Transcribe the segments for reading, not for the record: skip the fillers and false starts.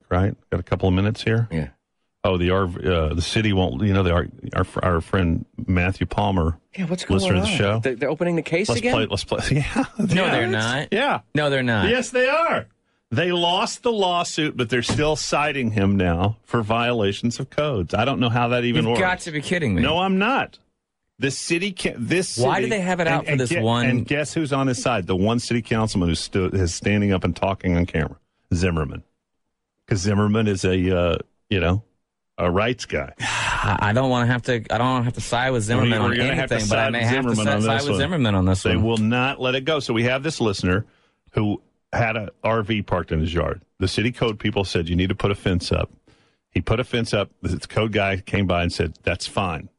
right? Got a couple of minutes here. Yeah. Oh, the city won't. You know, our friend Matthew Palmer. Yeah, what's going listener on? To the show. They're opening the case again. Let's play. Yeah. No, they're not. Yeah. No, they're not. Yes, they are. They lost the lawsuit, but they're still citing him now for violations of codes. I don't know how that even works. You've got to be kidding me. No, I'm not. The city can't. Why do they have it out for this one? And guess who's on his side? The one city councilman who's standing up and talking on camera, Zimmerman, because Zimmerman is a rights guy. I don't want to have to. I don't want to have to side with Zimmerman on anything, but I may have to side with Zimmerman on this one. They will not let it go. So we have this listener who had an RV parked in his yard. The city code people said you need to put a fence up. He put a fence up. The code guy came by and said that's fine.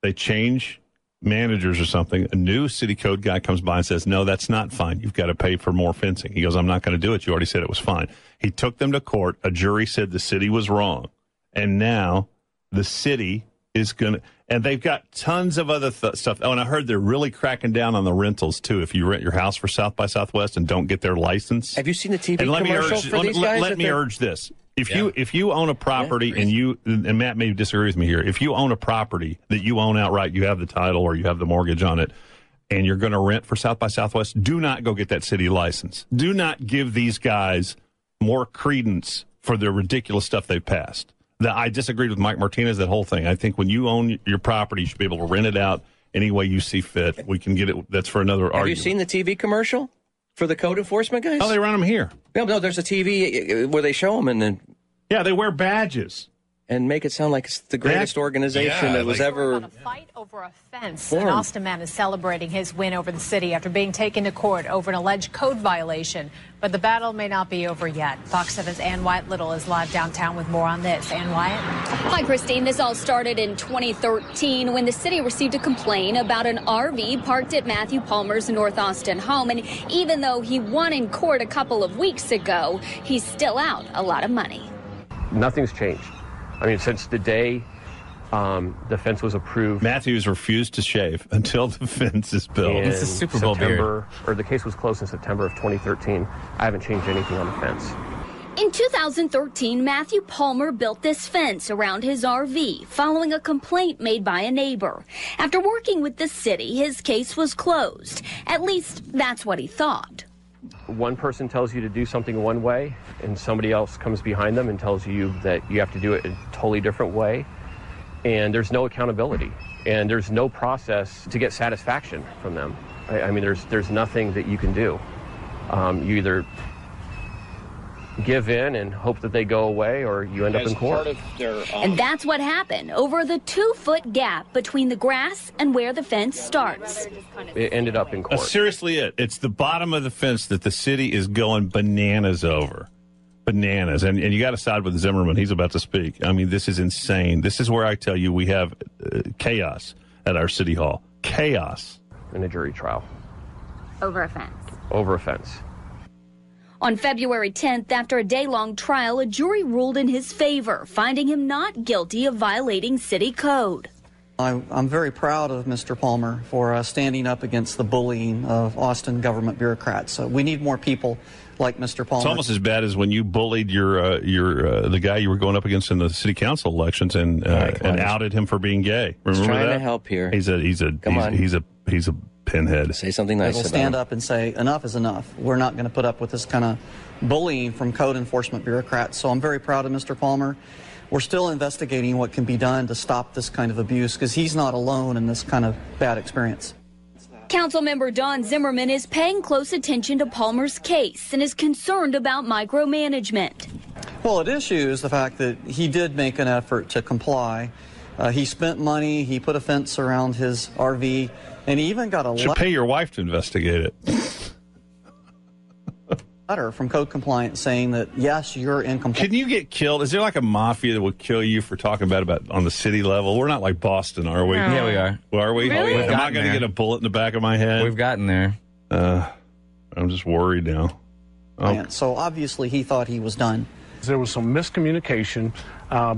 They change managers or something. A new city code guy comes by and says, no, that's not fine. You've got to pay for more fencing. He goes, I'm not going to do it. You already said it was fine. He took them to court. A jury said the city was wrong. And now the city is going to, and they've got tons of other stuff. Oh, and I heard they're really cracking down on the rentals, too. If you rent your house for South by Southwest and don't get their license. Have you seen the TV commercial for these guys? Let me urge this. If you own a property and Matt may disagree with me here, if you own a property that you own outright, you have the title or you have the mortgage on it, and you're going to rent for South by Southwest, do not go get that city license. Do not give these guys more credence for the ridiculous stuff they've passed. I disagreed with Mike Martinez, that whole thing. I think when you own your property, you should be able to rent it out any way you see fit. We can get it. That's for another argument. Have you seen the TV commercial for the code enforcement guys? Oh, they run them here. No, there's a TV where they show them and then... Yeah, they wear badges. And make it sound like it's the greatest organization that was ever... A fight over a fence. An Austin man is celebrating his win over the city after being taken to court over an alleged code violation. But the battle may not be over yet. Fox 7's Ann Wyatt-Little is live downtown with more on this. Ann Wyatt? Hi, Christine. This all started in 2013 when the city received a complaint about an RV parked at Matthew Palmer's North Austin home. And even though he won in court a couple of weeks ago, he's still out a lot of money. Nothing's changed. I mean, since the day the fence was approved. Matthews refused to shave until the fence is built. It's a Super Bowl September, or the case was closed in September of 2013. I haven't changed anything on the fence. In 2013, Matthew Palmer built this fence around his RV following a complaint made by a neighbor. After working with the city, his case was closed. At least that's what he thought. One person tells you to do something one way, and somebody else comes behind them and tells you that you have to do it a totally different way. And there's no accountability, and there's no process to get satisfaction from them. I mean, there's nothing that you can do. You either give in and hope that they go away, or you end up in court. And that's what happened over the 2-foot gap between the grass and where the fence starts. It ended up in court. That's seriously it. It's the bottom of the fence that the city is going bananas over. Bananas. And you got to side with Zimmerman. He's about to speak. I mean, this is insane. This is where I tell you we have chaos at our city hall. Chaos. In a jury trial. Over a fence. Over a fence. On February 10th, after a day-long trial, a jury ruled in his favor, finding him not guilty of violating city code. I'm very proud of Mr. Palmer for standing up against the bullying of Austin government bureaucrats. We need more people like Mr. Palmer. It's almost as bad as when you bullied the guy you were going up against in the city council elections and outed him for being gay. Remember trying that? To help here. He's a pinhead. Say something nice. We'll stand up and say enough is enough. We're not going to put up with this kind of bullying from code enforcement bureaucrats. So I'm very proud of Mr. Palmer. We're still investigating what can be done to stop this kind of abuse because he's not alone in this kind of bad experience. Councilmember Don Zimmerman is paying close attention to Palmer's case and is concerned about micromanagement. Well, at issue is the fact that he did make an effort to comply. He spent money, he put a fence around his RV, and he even got a should pay your wife to investigate it. Letter from Code Compliance saying that, yes, you're in compliance. Can you get killed? Is there like a mafia that would kill you for talking bad about on the city level? We're not like Boston, are we? No. Yeah, we are. Well, are we? Really? Am I going to get a bullet in the back of my head? We've gotten there. I'm just worried now. Oh. So obviously he thought he was done. There was some miscommunication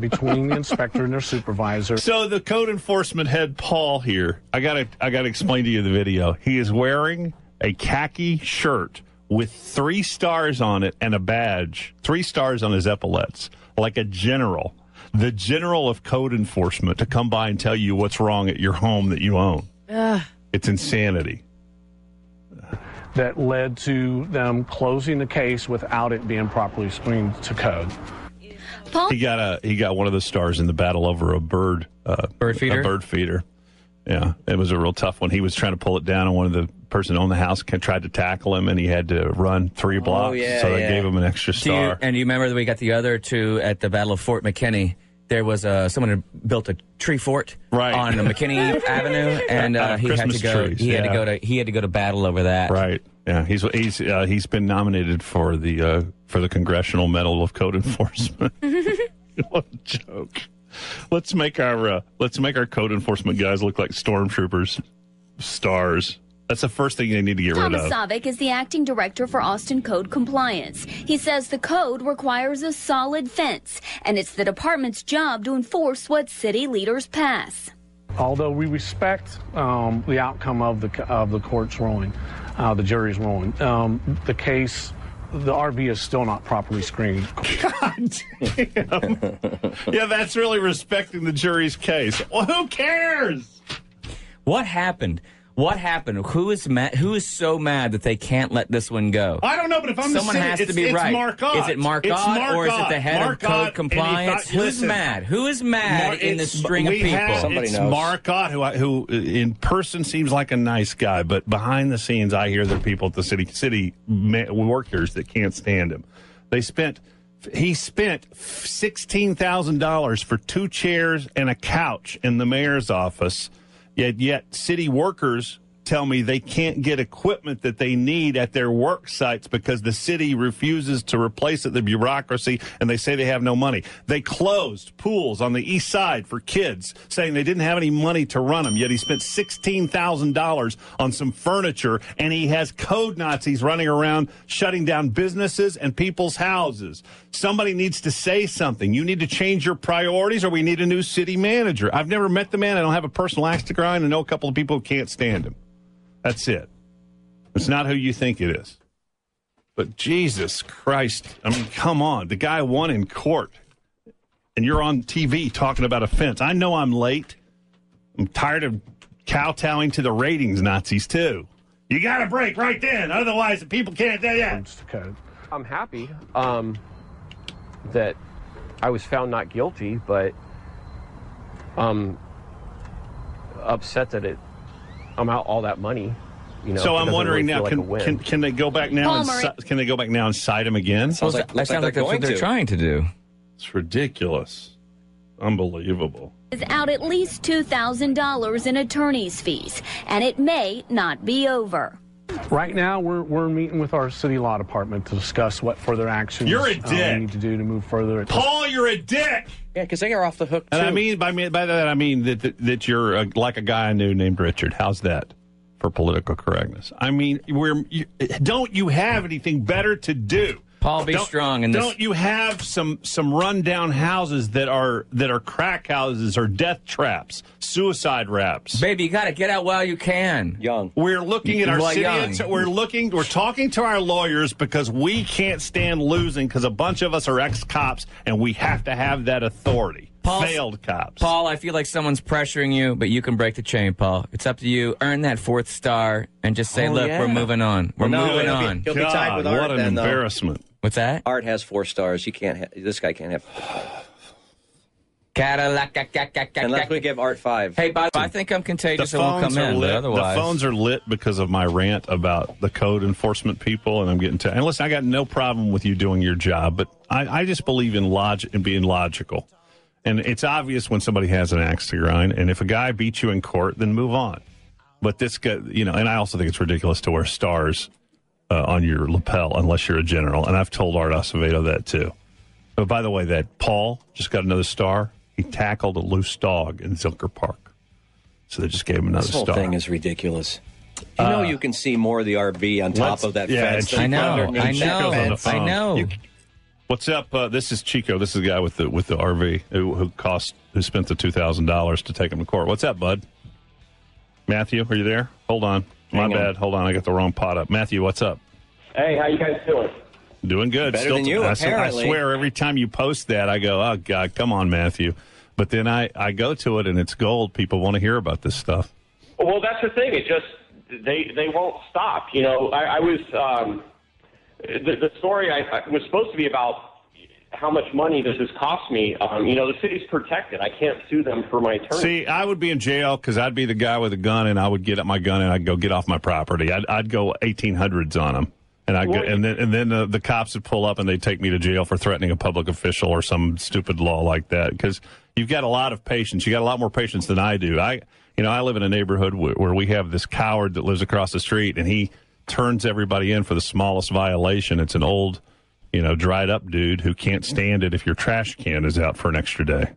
between the inspector and their supervisor. So the code enforcement head, Paul, here, I gotta explain to you the video. He is wearing a khaki shirt with 3 stars on it and a badge, 3 stars on his epaulets, like a general, the general of code enforcement, to come by and tell you what's wrong at your home that you own. It's insanity. That led to them closing the case without it being properly screened to code. He got one of the stars in the battle over a bird feeder. A bird feeder. Yeah, it was a real tough one. He was trying to pull it down, and one of the person on the house tried to tackle him, and he had to run 3 blocks. So they gave him an extra star. And you remember that we got the other 2 at the Battle of Fort McKinney? There was someone who built a tree fort on McKinney Avenue, and he had to go. Trees, he had to go to battle over that. Right. Yeah. He's been nominated for the Congressional Medal of Code Enforcement. What a joke. Let's make our code enforcement guys look like stormtroopers, stars. That's the first thing they need to get rid of. Thomas Savick is the acting director for Austin Code Compliance. He says the code requires a solid fence, and it's the department's job to enforce what city leaders pass. Although we respect the outcome of the court's ruling, the jury's ruling, the case. The RV is still not properly screened. God damn. Yeah, that's really respecting the jury's case. Well, who cares? What happened? What happened? Who is mad? Who is so mad that they can't let this one go? I don't know, but if I'm someone has to be right. Marcotte. Is it Marcotte or is it the head of code compliance? Who's mad? Who is mad in this string of people? Somebody knows. It's Marcotte, who in person seems like a nice guy, but behind the scenes, I hear there are people at the city workers that can't stand him. He spent $16,000 for 2 chairs and a couch in the mayor's office. Yet city workers tell me they can't get equipment that they need at their work sites because the city refuses to replace it, the bureaucracy, and they say they have no money. They closed pools on the east side for kids, saying they didn't have any money to run them, yet he spent $16,000 on some furniture, and he has code Nazis running around shutting down businesses and people's houses. Somebody needs to say something. You need to change your priorities, or we need a new city manager. I've never met the man. I don't have a personal axe to grind. I know a couple of people who can't stand him. That's it. It's not who you think it is. But Jesus Christ, I mean, come on. The guy won in court, and you're on TV talking about a fence. I know I'm late. I'm tired of kowtowing to the ratings Nazis, too. You got to break right then. Otherwise, the people can't do that. I'm happy that I was found not guilty, but upset that I'm out all that money. You know, so I'm wondering now, can they go back now? Can they go back now and cite him again? That sounds like that's what they're trying to do. It's ridiculous, unbelievable. Is out at least $2,000 in attorney's fees, and it may not be over. Right now, we're meeting with our city law department to discuss what further actions we need to do to move further. Paul, you're a dick. Yeah, because they are off the hook, too. And I mean, by that, I mean that you're like a guy I knew named Richard. How's that for political correctness? I mean, don't you have anything better to do? Paul, be strong. Don't you have some rundown houses that are crack houses or death traps, suicide raps? Baby, you got to get out while you can. Young. We're looking at our city. We're talking to our lawyers because we can't stand losing because a bunch of us are ex-cops and we have to have that authority. Failed cops. Paul, I feel like someone's pressuring you, but you can break the chain, Paul. It's up to you. Earn that 4th star and just say, we're moving on. We're moving on. He'll be tied with Art. What an embarrassment. What's that? Art has 4 stars. You can't. This guy can't have 5. Unless we give Art 5. Hey, but I think I'm contagious. It won't come in. But otherwise, the phones are lit because of my rant about the code enforcement people, and I'm getting to. And listen, I got no problem with you doing your job, but I just believe in logic and being logical. And it's obvious when somebody has an axe to grind. And if a guy beats you in court, then move on. But this guy, and I also think it's ridiculous to wear stars on your lapel unless you're a general. And I've told Art Acevedo that too. But by the way, that Paul just got another star. He tackled a loose dog in Zilker Park. So they just gave him another star. This whole thing is ridiculous. You can see more of the RV on top of that fence. I know. What's up? This is Chico. This is the guy with the RV who spent the $2,000 to take him to court. What's up, bud? Matthew, are you there? Hold on. My bad. Hold on. I got the wrong pot up. Matthew, what's up? Hey, how you guys doing? Doing good. Better than you, apparently. I swear, every time you post that, I go, oh, God, come on, Matthew. But then I go to it, and it's gold. People want to hear about this stuff. Well, that's the thing. It just, they won't stop. You know, I was, the story I was supposed to be about how much money this has cost me. You know, the city's protected. I can't sue them for my attorney. See, I would be in jail because I'd be the guy with a gun, and I would get up my gun, and I'd go get off my property. I'd go 1800s on them. And then the cops would pull up and they'd take me to jail for threatening a public official or some stupid law like that. Because you've got a lot of patience. You got a lot more patience than I do. I live in a neighborhood where we have this coward that lives across the street, and he turns everybody in for the smallest violation. It's an old, dried up dude who can't stand it if your trash can is out for an extra day.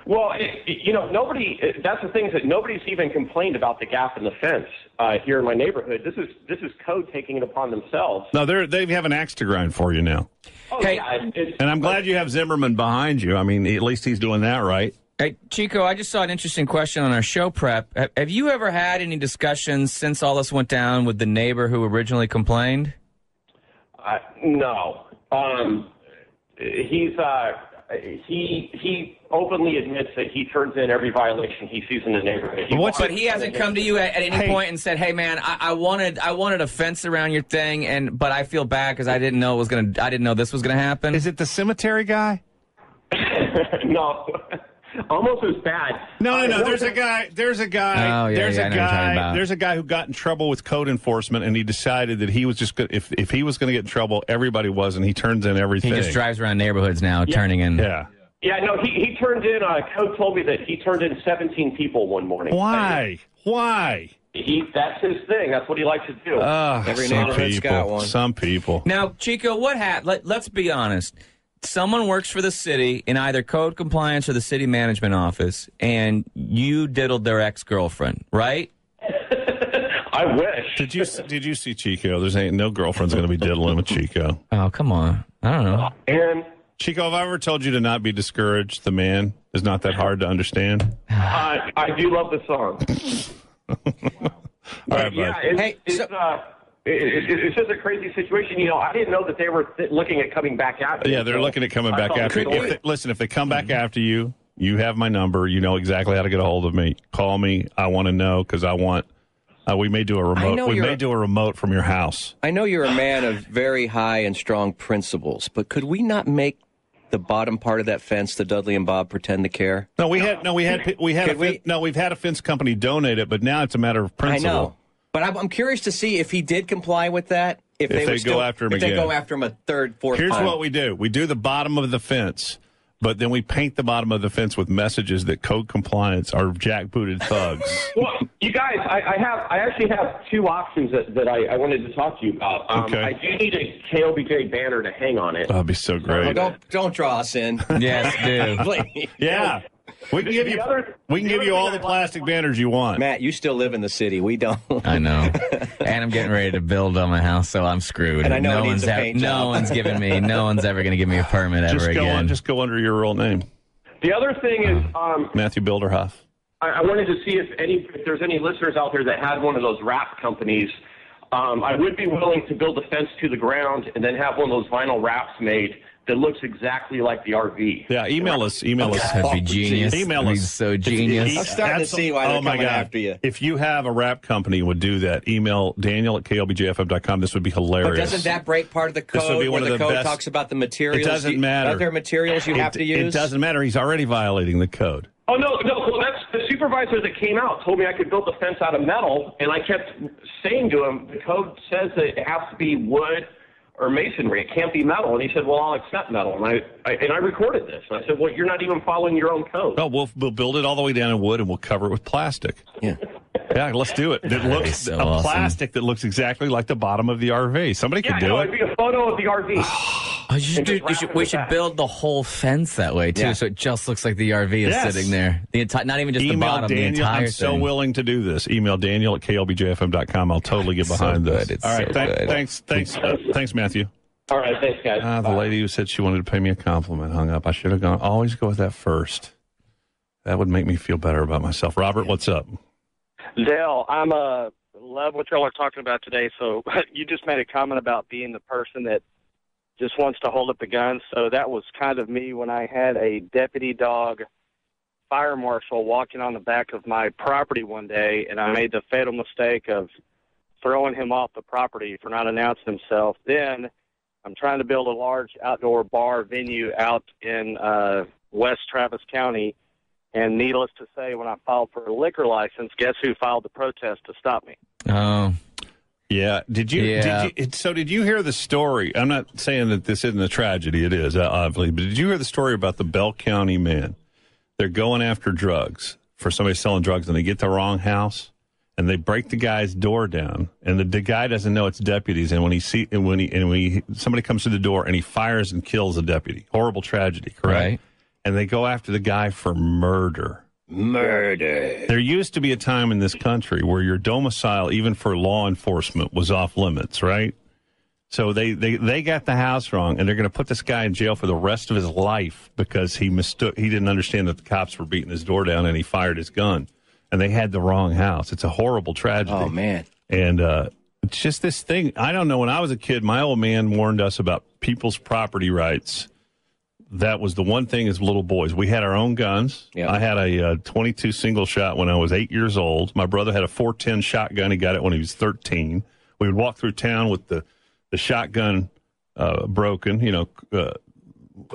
Well, that's the thing is that nobody's even complained about the gap in the fence here in my neighborhood. This is code taking it upon themselves. No, they have an axe to grind for you now. Oh, hey, yeah, and I'm glad you have Zimmerman behind you. I mean, at least he's doing that right. Hey, Chico, I just saw an interesting question on our show prep. Have you ever had any discussions since all this went down with the neighbor who originally complained? No. He openly admits that he turns in every violation he sees in the neighborhood. But he hasn't come to you at any point and said, "Hey, man, I wanted a fence around your thing, but I feel bad because I didn't know this was gonna happen." Is it the cemetery guy? No. Almost as bad. No. There's a guy. There's a guy who got in trouble with code enforcement, and he decided that he was just if he was going to get in trouble, everybody was, and he turns in everything. He just drives around neighborhoods now, turning in. Yeah. Yeah. No. He turned in. Code told me that he turned in 17 people one morning. Why? That's his thing. That's what he likes to do. Every neighborhood's got one. Some people. Now, Chico, let's be honest. Someone works for the city in either code compliance or the city management office, and you diddled their ex-girlfriend, right? I wish. Did you see Chico? There's no girlfriend's going to be diddling with Chico. Oh, come on. I don't know. And Chico, have I ever told you to not be discouraged? The man is not that hard to understand. I do love the song. All right, bud. It's just a crazy situation. I didn't know that they were looking at coming back after you. Yeah, they're looking at coming back after you. If they come back after you, you have my number. You know exactly how to get a hold of me. Call me. I want to know because I want. We may do a remote. We may do a remote from your house. I know you're a man of very high and strong principles, but could we not make the bottom part of that fence the Dudley and Bob pretend to care? We've had a fence company donate it, but now it's a matter of principle. I know. But I'm curious to see if he did comply with that. If they go after him a third, fourth time. Here's what we do. We do the bottom of the fence, but then we paint the bottom of the fence with messages that code compliance are jackbooted thugs. Well, you guys, I actually have two options that I wanted to talk to you about. Okay. I do need a KLBJ banner to hang on it. That'd be so great. Don't draw us in. Yes, dude. Yeah. We can give you all the plastic banners you want. Matt, you still live in the city. We don't. I know. And I'm getting ready to build on my house, so I'm screwed. And I know no one's ever going to give me a permit again. Just go under your real name. The other thing is Matthew Bilderhoff. I wanted to see if there's any listeners out there that had one of those wrap companies. I would be willing to build a fence to the ground and then have one of those vinyl wraps made that looks exactly like the RV. Yeah, email us. That'd be genius. Email us. So genius. I'm starting to see why they're coming after you. If you have a wrap company would do that, email Daniel at KLBJ-FM.com. This would be hilarious. But doesn't that break part of the code where the code talks about the materials? It doesn't matter. Are there materials you have to use? It doesn't matter. He's already violating the code. Oh, no. Well, that's the supervisor that came out told me I could build the fence out of metal, and I kept saying to him, the code says that it has to be wood or masonry. It can't be metal. And he said, well, I'll accept metal. And I recorded this. And I said, well, you're not even following your own code. No, we'll build it all the way down in wood, and we'll cover it with plastic. Yeah. Yeah, let's do it. It looks awesome. Plastic that looks exactly like the bottom of the RV. Somebody could do it. It'd be a photo of the RV. We should build the whole fence that way, too, so it just looks like the RV is sitting there. Not even just the bottom, Daniel, the entire I'm thing. so willing to do this. Email Daniel at KLBJ-FM.com. I'll totally get behind this. It's all right, so good. Thanks, Matthew. All right, thanks, guys. The lady who said she wanted to pay me a compliment hung up. I should have always go with that first. That would make me feel better about myself. Robert, what's up? Dale, I'm a love what y'all are talking about today. So you just made a comment about being the person that just wants to hold up the gun. So that was kind of me when I had a deputy dog fire marshal walking on the back of my property one day, and I made the fatal mistake of throwing him off the property for not announcing himself. Then I'm trying to build a large outdoor bar venue out in West Travis County, and needless to say, when I filed for a liquor license, guess who filed the protest to stop me? Oh. Yeah. Did you hear the story? I'm not saying that this isn't a tragedy. It is, obviously. But did you hear the story about the Bell County man? They're going after drugs for somebody selling drugs, and they get the wrong house, and they break the guy's door down, and the guy doesn't know it's deputies. And when somebody comes to the door, and he fires and kills a deputy. Horrible tragedy, correct? Right. And they go after the guy for murder. Murder. There used to be a time in this country where your domicile, even for law enforcement, was off limits, right? So they got the house wrong, and they're going to put this guy in jail for the rest of his life because he didn't understand that the cops were beating his door down, and he fired his gun. And they had the wrong house. It's a horrible tragedy. Oh, man. And it's just this thing. I don't know. When I was a kid, my old man warned us about people's property rights. That was the one thing as little boys. We had our own guns. Yeah. I had a 22 single shot when I was 8 years old. My brother had a 410 shotgun. He got it when he was 13. We would walk through town with the shotgun broken,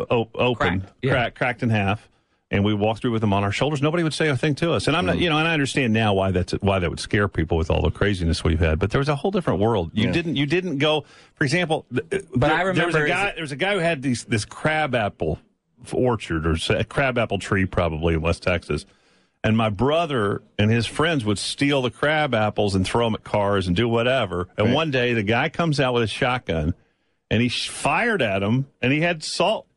open, cracked in half, and we walked through with them on our shoulders. Nobody would say a thing to us. And I'm not, and I understand now why that would scare people with all the craziness we've had. But there was a whole different world. You didn't go, for example. But I remember there was a guy who had this crabapple orchard or a crabapple tree probably in West Texas. And my brother and his friends would steal the crab apples and throw them at cars and do whatever. And one day the guy comes out with a shotgun, and he fired at him, and he had salt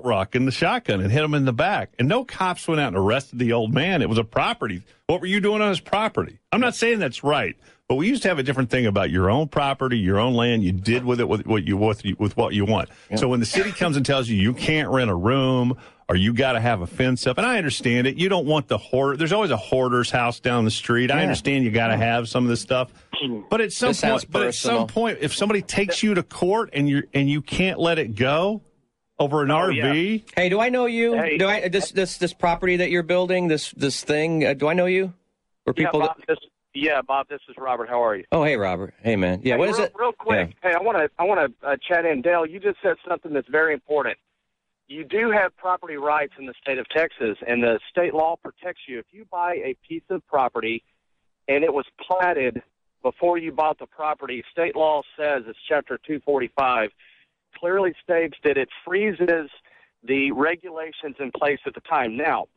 rock in the shotgun and hit him in the back. And no cops went out and arrested the old man. It was a property. What were you doing on his property? I'm not saying that's right, but we used to have a different thing about your own property, your own land. You did with it with what you want. Yeah. So when the city comes and tells you can't rent a room or you got to have a fence up, and I understand it. You don't want the hoarder. There's always a hoarder's house down the street. I understand you got to have some of this stuff. But at some point, if somebody takes you to court and you can't let it go over an RV. Yeah. Hey, do I know you? Hey. This property that you're building, this thing? Do I know you? Or people? Bob. This is Robert. How are you? Oh, hey, Robert. Hey, man. Yeah, hey, what is it? Real quick. Yeah. Hey, I want to chat in. Dale, you just said something that's very important. You do have property rights in the state of Texas, and the state law protects you. If you buy a piece of property and it was platted before you bought the property, state law says, it's Chapter 245, clearly states that it freezes the regulations in place at the time. Now,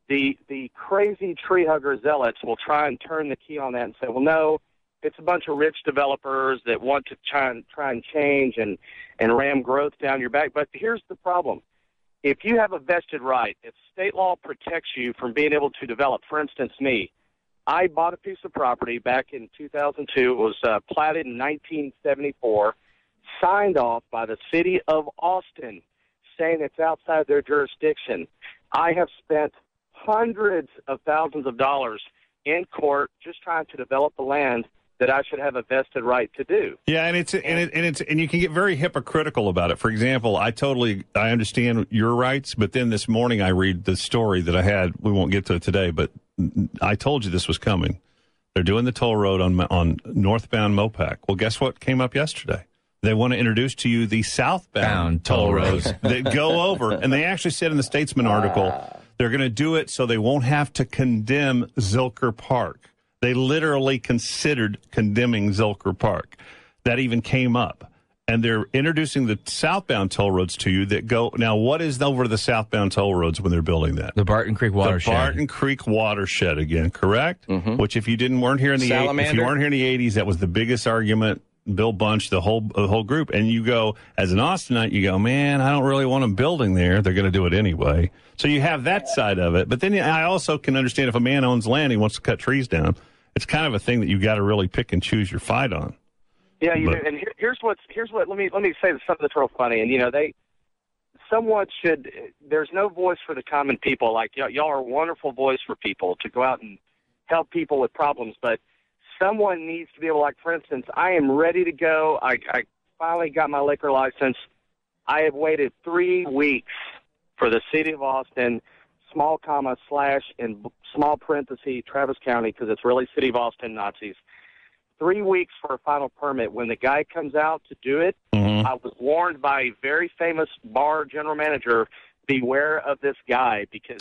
the crazy tree hugger zealots will try and turn the key on that and say, well, no, it's a bunch of rich developers that want to try and change and ram growth down your back. But here's the problem. If you have a vested right, if state law protects you from being able to develop, for instance, me, I bought a piece of property back in 2002. It was platted in 1974, signed off by the city of Austin, saying it's outside their jurisdiction. I have spent hundreds of thousands of dollars in court just trying to develop the land that I should have a vested right to do. Yeah, and you can get very hypocritical about it. For example, I understand your rights, but then this morning I read the story that I had. We won't get to it today, but I told you this was coming. They're doing the toll road on northbound Mopac. Well, guess what came up yesterday? They want to introduce to you the southbound toll roads that go over. And they actually said in the Statesman article, they're going to do it so they won't have to condemn Zilker Park. They literally considered condemning Zilker Park. That even came up. And they're introducing the southbound toll roads to you that go. Now, what is over the southbound toll roads when they're building that? The Barton Creek watershed. The Barton Creek watershed again, correct? Mm-hmm. Which, if you weren't here in the 80s, that was the biggest argument. Bill Bunch, the whole group, and you go as an Austinite, you go, man, I don't really want them building there. They're going to do it anyway. So you have that side of it. But then I also can understand if a man owns land, he wants to cut trees down. It's kind of a thing that you got to really pick and choose your fight on. Yeah, you do. And here's what. Let me say something that's real funny. And there's no voice for the common people. Like y'all are a wonderful voice for people to go out and help people with problems, but someone needs to be able, like, for instance, I am ready to go. I finally got my liquor license. I have waited 3 weeks for the city of Austin, small comma, / in small parenthesis, Travis County, because it's really city of Austin Nazis. 3 weeks for a final permit. When the guy comes out to do it, I was warned by a very famous bar general manager, beware of this guy, because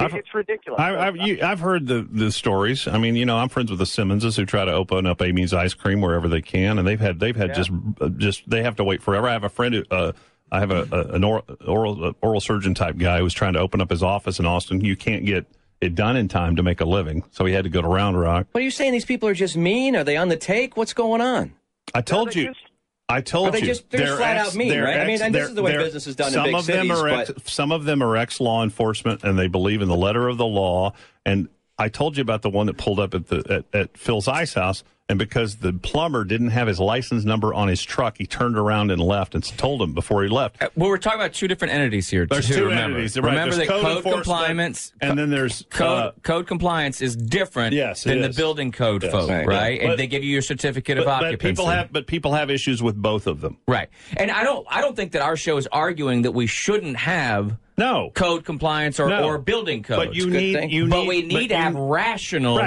it's ridiculous. I've heard the stories. I mean, I'm friends with the Simmonses who try to open up Amy's Ice Cream wherever they can, and they've had just they have to wait forever. I have a friend who I have an oral surgeon type guy who was trying to open up his office in Austin. You can't get it done in time to make a living, so he had to go to Round Rock. What are you saying? These people are just mean? Are they on the take? What's going on? I told you. They're just flat out mean, right? I mean, and this is the way business is done in big cities. Some of them are ex-law enforcement, and they believe in the letter of the law. And I told you about the one that pulled up at Phil's Ice House, and because the plumber didn't have his license number on his truck, he turned around and left and told him before he left. Well, we're talking about two different entities here. There's two entities. Right. Remember that code compliance, and then there's code compliance is different than the building code folk, right? And they give you your certificate of occupancy. But people have issues with both of them, right? And I don't think that our show is arguing that we shouldn't have code compliance or building codes. But we need to have rational,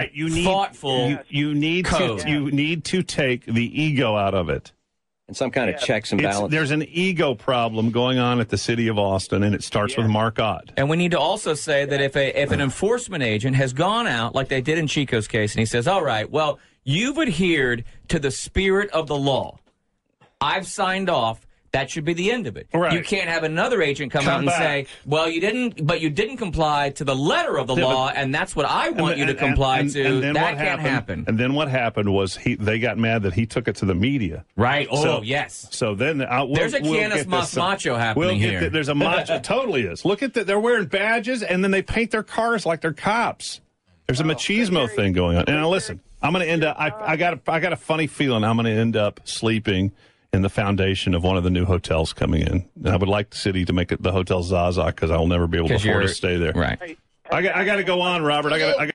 thoughtful. You need to take the ego out of it. And some kind of checks and balances. There's an ego problem going on at the city of Austin, and it starts with Mark Ott. And we need to also say that if an enforcement agent has gone out, like they did in Chico's case, and he says, all right, well, you've adhered to the spirit of the law. I've signed off. That should be the end of it. Right. You can't have another agent come out and say, well, you didn't comply to the letter of the law, and that's what I want you to comply to. That can't happen. And then what happened was they got mad that he took it to the media. Right. Yes. So then there's a Canis Macho happening here. There's a macho. Totally is. Look at that. They're wearing badges, and then they paint their cars like they're cops. There's a machismo thing going on. And now listen, I'm going to end up. I got a funny feeling I'm going to end up sleeping in the foundation of one of the new hotels coming in. And I would like the city to make it the Hotel Zaza because I will never be able to afford to stay there. Right. I got to go on, Robert. I got